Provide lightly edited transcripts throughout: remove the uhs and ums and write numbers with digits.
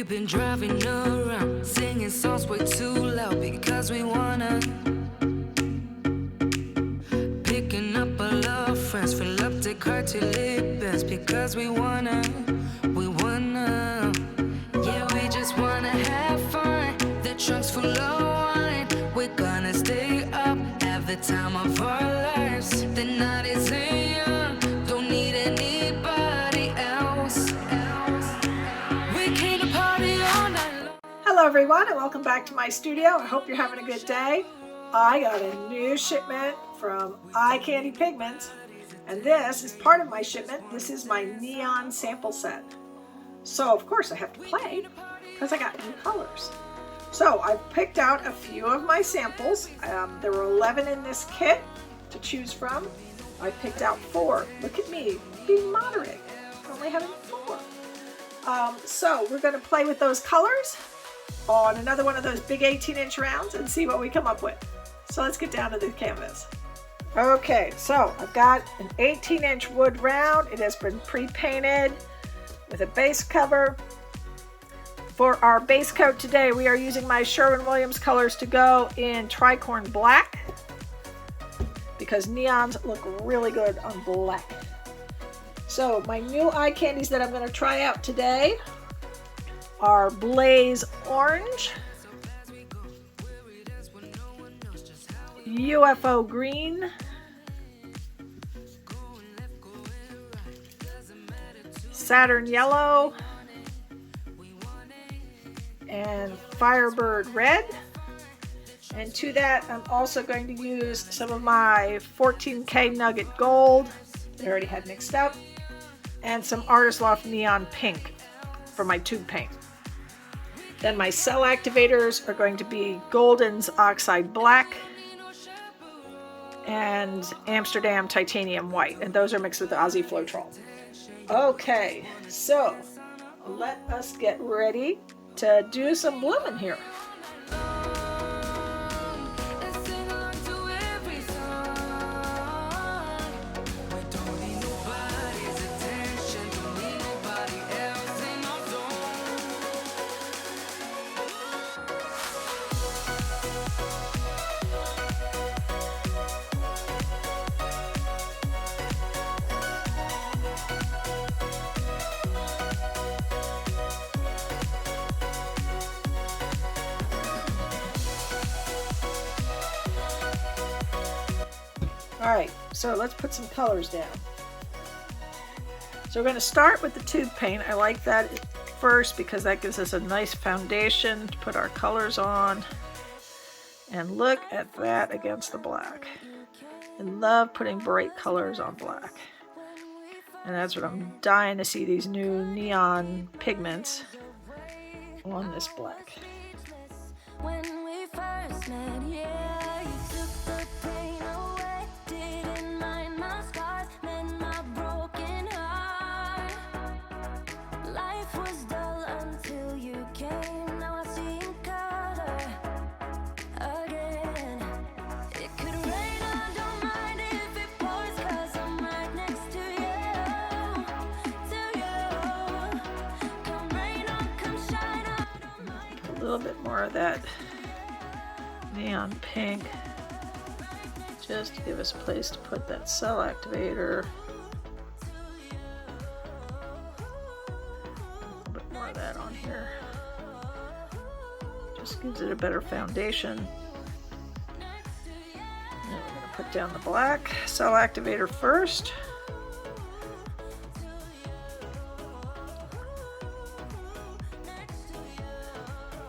We've been driving around, singing songs way too loud because we wanna. Picking up all our friends, fill up the car till it bends because we wanna. Yeah, we just wanna have fun. The trunk's full of wine. We're gonna stay up, have the time of our lives. The night is young, don't need anybody else. We came to party all night long. Hello everyone and welcome back to my studio. I hope you're having a good day. I got a new shipment from Candy Pigments, and this is part of my shipment. This is my neon sample set. So of course I have to play because I got new colors. So I picked out a few of my samples. There were 11 in this kit to choose from. I picked out 4. Look at me, being moderate, only having 4. So we're going to play with those colors on another one of those big 18-inch rounds and see what we come up with. So let's get down to the canvas. Okay, so I've got an 18-inch wood round. It has been pre-painted with a base cover. For our base coat today, we are using my Sherwin colors to go in tricorn black because neons look really good on black. So my new eye candies that I'm going to try out today are Blaze Orange, UFO Green, Saturn Yellow, and Firebird Red. And to that, I'm also going to use some of my 14K Nugget Gold, I already had mixed up, and some Artist Loft Neon Pink for my tube paint. Then my cell activators are going to be Golden's Oxide Black and Amsterdam Titanium White, and those are mixed with the Aussie Floetrol. Okay, so let us get ready to do some blooming here. Alright, so let's put some colors down. So we're going to start with the tube paint. I like that first because that gives us a nice foundation to put our colors on. And look at that against the black. I love putting bright colors on black. And that's what I'm dying to see, these new neon pigments on this black. When we first met, yeah, you took the pain away. Didn't mind my scars, then my broken heart. Life was dull until you came. Now I see in color again. It could rain, I don't mind if it pours, 'cause I'm right next to you. Come rain or come shine, I don't mind. A little bit more of that neon pink, just to give us a place to put that cell activator. A little bit more of that on here. Just gives it a better foundation. Now we're going to put down the black cell activator first.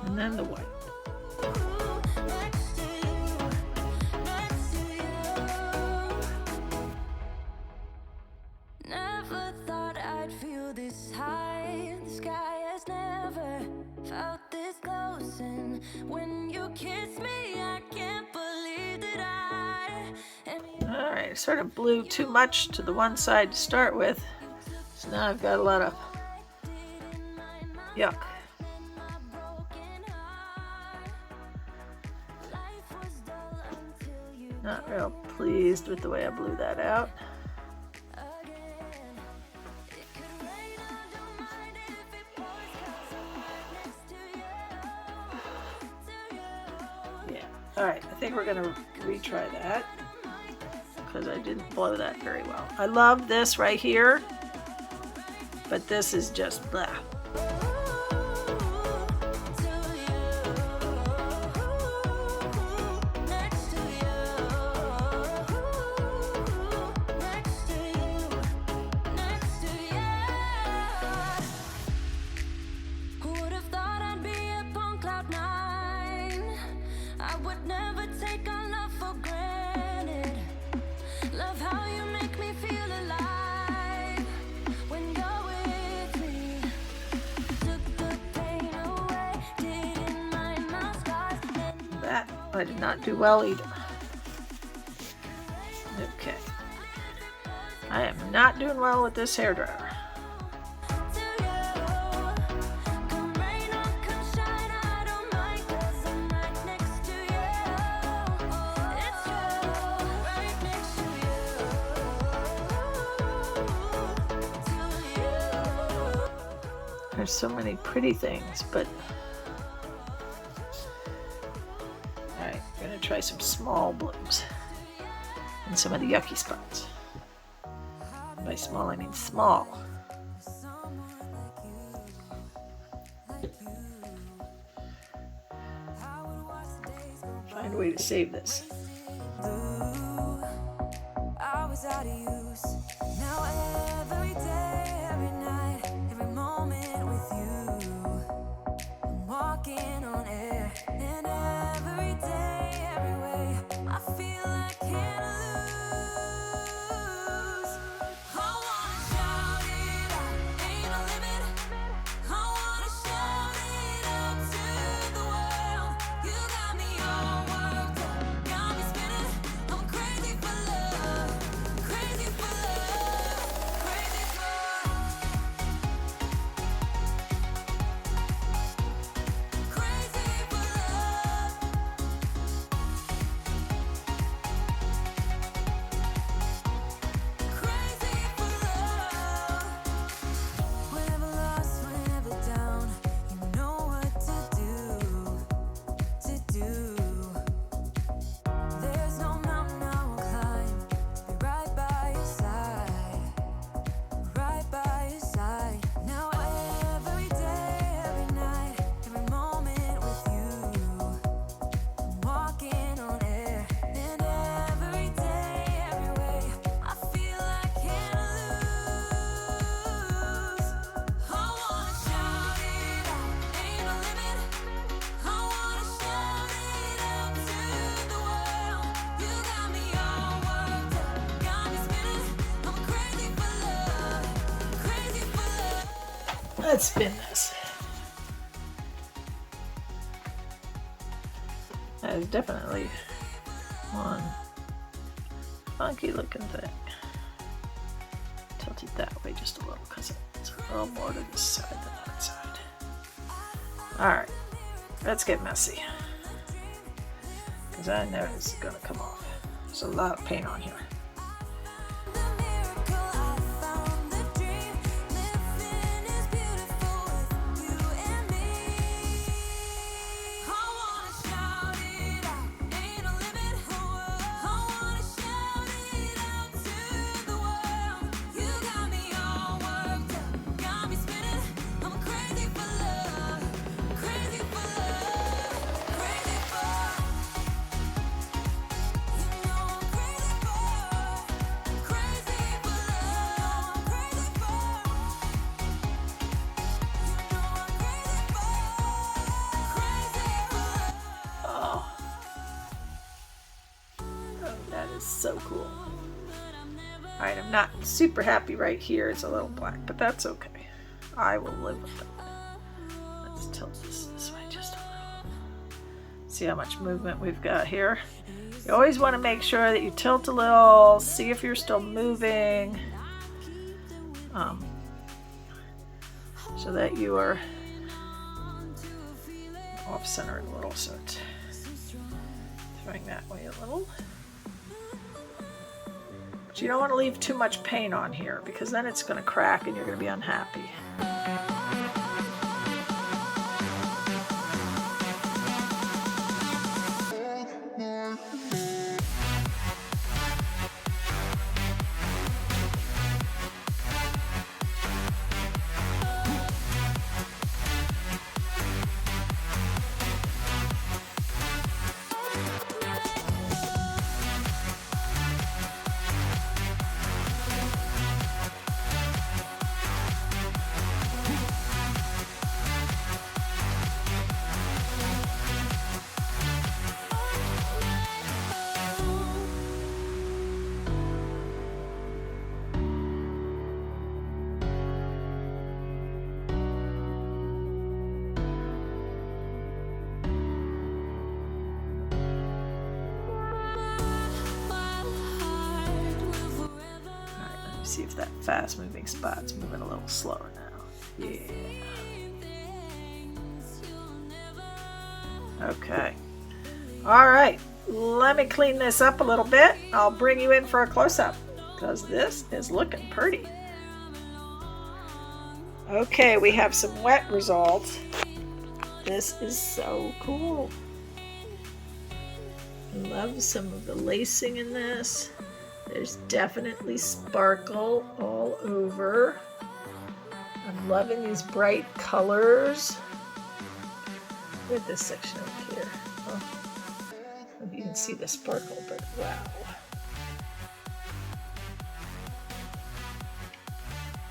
And then the white. Never thought I'd feel this high. The sky has never felt this close, and when you kiss me, I can't believe that Alright, I sort of blew too much to the one side to start with, so now I've got a lot of yuck. Not real pleased with the way I blew that out. Alright, I think we're going to retry that because I didn't blow that very well. I love this right here, but this is just blah. That I did not do well either. Okay. I am not doing well with this hairdryer. There's so many pretty things, but alright, we're going to try some small blues in some of the yucky spots. By small, I mean small. Find a way to save this. I was out of use. Now every day, every night, every moment with you, I'm walking on air. And every day, every way, I feel I can't lose. I wanna shout it out, ain't no limit. I wanna shout it out to the world. You got me all worked up, got me spinning. I'm crazy for love, crazy for love, crazy for whenever lost, whenever down, you know what to do. There's no mountain I won't climb to be right by your side, right by your side. Now every day, every night, every moment with you, I'm walking on air. And every day, every way, I feel I can't lose. I wanna shout it out, ain't no limit. I wanna shout it out to the world. You got me all worked up, got me spinning. I'm crazy for love, crazy for love. Let's spin this. That is definitely one funky looking thing. Tilt it that way just a little because it's a little more to this side than that side. Alright, let's get messy. Because I know this is going to come off. There's a lot of paint on here. The miracle I found, the dream, living is beautiful with you and me. I wanna shout it out, ain't no limit. I wanna shout it out to the world. You got me all worked up, got me spinning. I'm crazy for love, crazy for love, crazy for. You know I'm crazy for, crazy for love, crazy for. You know I'm crazy for, crazy for love. Oh, that is so cool. Alright, I'm not super happy right here. It's a little black, but that's okay. I will live with it. Let's tilt this way just a little. See how much movement we've got here. You always want to make sure that you tilt a little, see if you're still moving, so that you are off-centered a little, so it's throwing that way a little. But you don't want to leave too much paint on here because then it's going to crack and you're going to be unhappy. see if that fast moving spot's moving a little slower now. Yeah. Okay. All right. Let me clean this up a little bit. I'll bring you in for a close-up because this is looking pretty. Okay, we have some wet results. This is so cool. I love some of the lacing in this. There's definitely sparkle all over. I'm loving these bright colors. Look at this section over here. Oh, you can see the sparkle, but wow.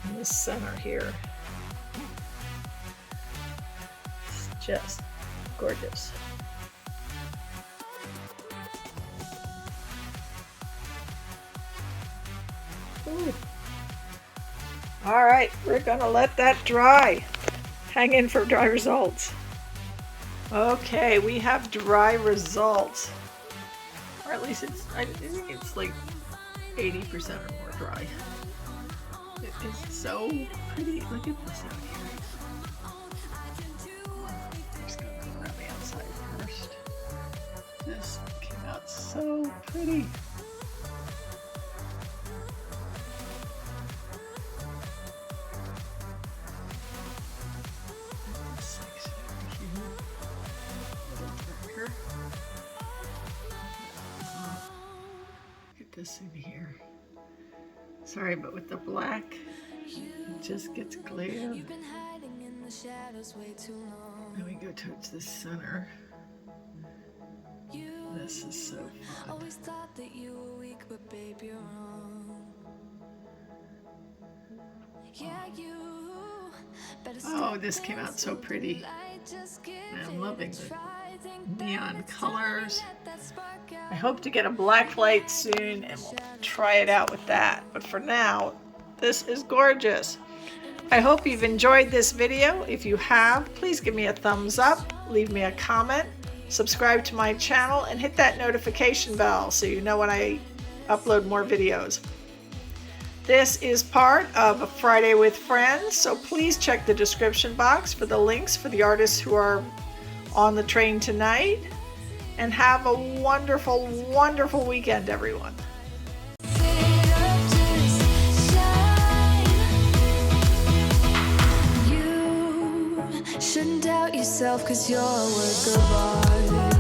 In the center here. It's just gorgeous. Ooh. All right, we're gonna let that dry. Hang in for dry results. Okay, we have dry results. Or at least I think it's like 80% or more dry. It is so pretty. Look at this out here. I'm just gonna go around the outside first. This came out so pretty. This in here. Sorry, but with the black, it just gets clear. Then we go towards the center. This is so fun. Oh, this came out so pretty. I'm loving the neon colors. I hope to get a black light soon and we'll try it out with that. But for now, this is gorgeous. I hope you've enjoyed this video. If you have, please give me a thumbs up, leave me a comment, subscribe to my channel, and hit that notification bell so you know when I upload more videos. This is part of a Friday with Friends, so please check the description box for the links for the artists who are on the train tonight. And have a wonderful, wonderful weekend, everyone. You shouldn't doubt yourself 'cause you're a work of art.